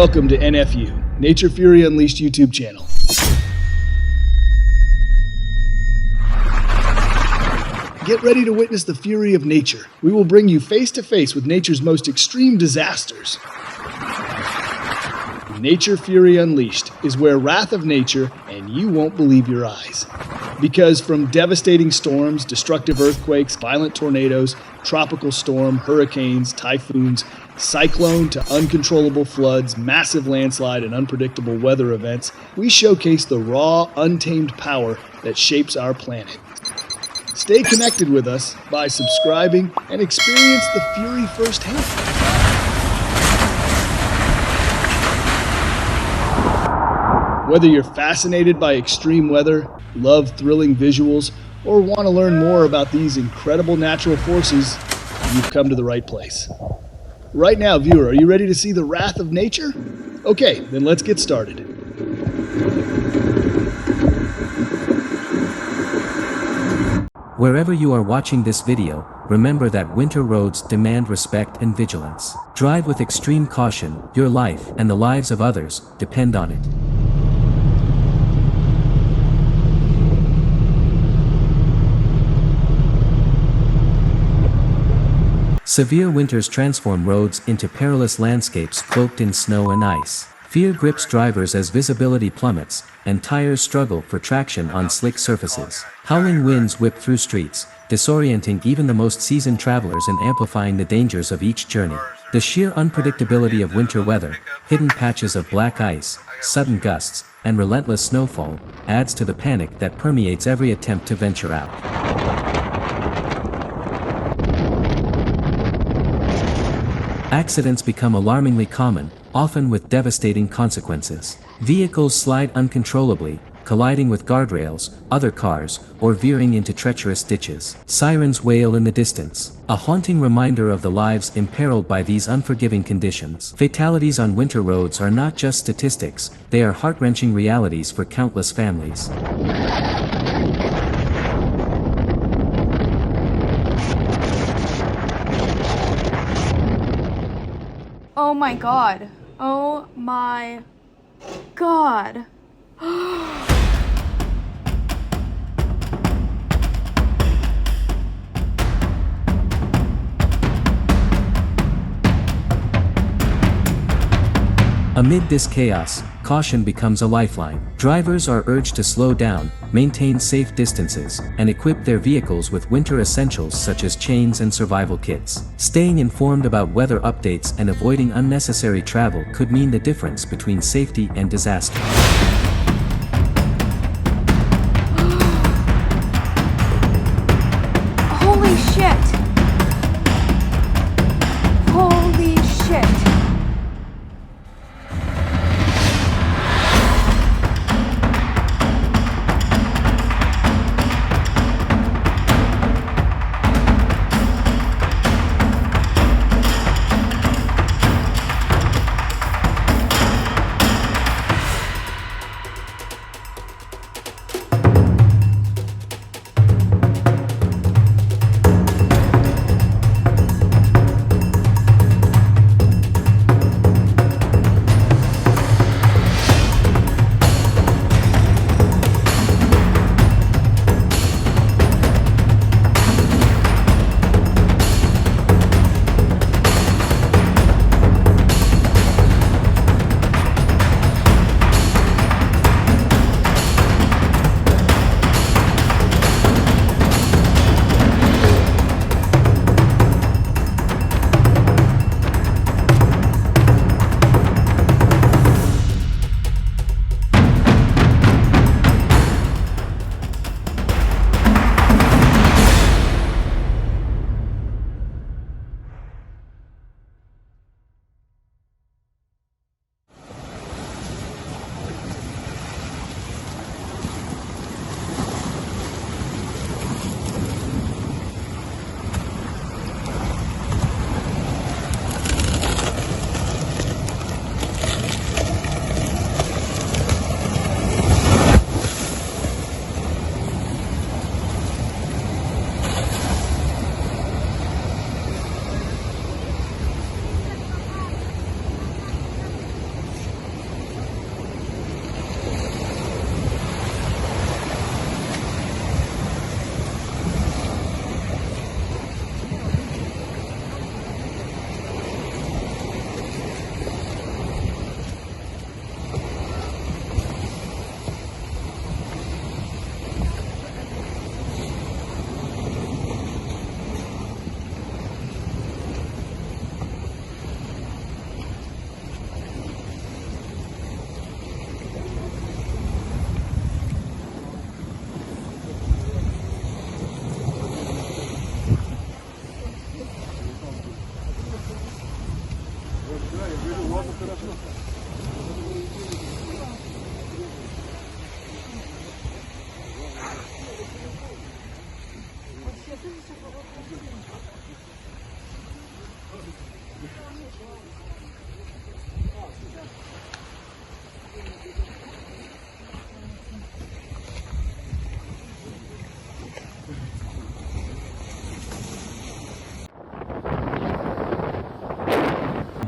Welcome to NFU, Nature Fury Unleashed YouTube channel. Get ready to witness the fury of nature. We will bring you face to face with nature's most extreme disasters. Nature Fury Unleashed is where wrath of nature and you won't believe your eyes. Because from devastating storms, destructive earthquakes, violent tornadoes, tropical storm, hurricanes, typhoons, cyclone to uncontrollable floods, massive landslide, and unpredictable weather events, we showcase the raw, untamed power that shapes our planet. Stay connected with us by subscribing and experience the fury firsthand. Whether you're fascinated by extreme weather, love thrilling visuals, or want to learn more about these incredible natural forces, you've come to the right place. Right now, viewer, are you ready to see the wrath of nature? Okay, then let's get started. Wherever you are watching this video, remember that winter roads demand respect and vigilance. Drive with extreme caution, your life and the lives of others depend on it. Severe winters transform roads into perilous landscapes cloaked in snow and ice. Fear grips drivers as visibility plummets, and tires struggle for traction on slick surfaces. Howling winds whip through streets, disorienting even the most seasoned travelers and amplifying the dangers of each journey. The sheer unpredictability of winter weather, hidden patches of black ice, sudden gusts, and relentless snowfall, adds to the panic that permeates every attempt to venture out. Accidents become alarmingly common, often with devastating consequences. Vehicles slide uncontrollably, colliding with guardrails, other cars, or veering into treacherous ditches. Sirens wail in the distance, a haunting reminder of the lives imperiled by these unforgiving conditions. Fatalities on winter roads are not just statistics, they are heart-wrenching realities for countless families. Oh my god. Oh my god. Amid this chaos, caution becomes a lifeline. Drivers are urged to slow down, maintain safe distances, and equip their vehicles with winter essentials such as chains and survival kits. Staying informed about weather updates and avoiding unnecessary travel could mean the difference between safety and disaster. Holy shit. Holy shit.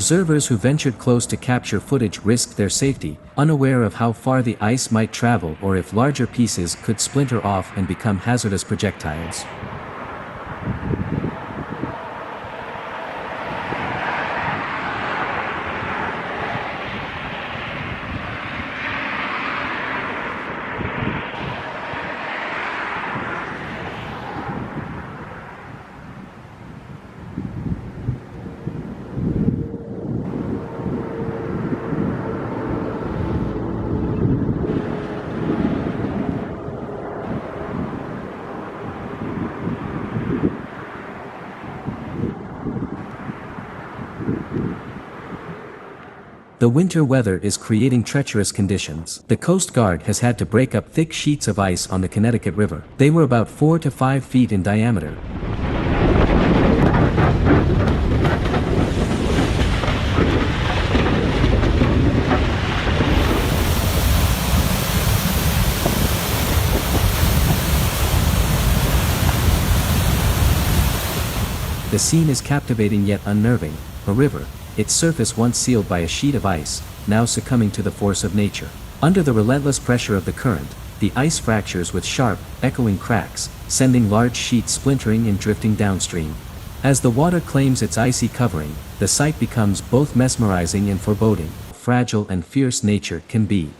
Observers who ventured close to capture footage risked their safety, unaware of how far the ice might travel or if larger pieces could splinter off and become hazardous projectiles. The winter weather is creating treacherous conditions. The Coast Guard has had to break up thick sheets of ice on the Connecticut River. They were about 4 to 5 feet in diameter. The scene is captivating yet unnerving. A river, its surface once sealed by a sheet of ice, now succumbing to the force of nature. Under the relentless pressure of the current, the ice fractures with sharp, echoing cracks, sending large sheets splintering and drifting downstream. As the water claims its icy covering, the sight becomes both mesmerizing and foreboding. Fragile and fierce nature can be.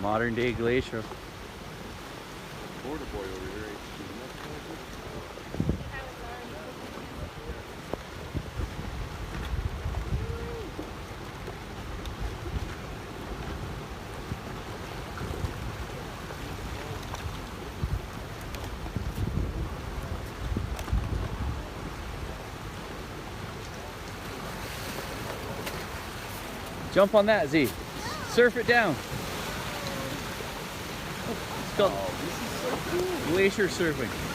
Modern day glacier. Border boy over here. Jump on that, Z. Surf it down. It's called glacier surfing.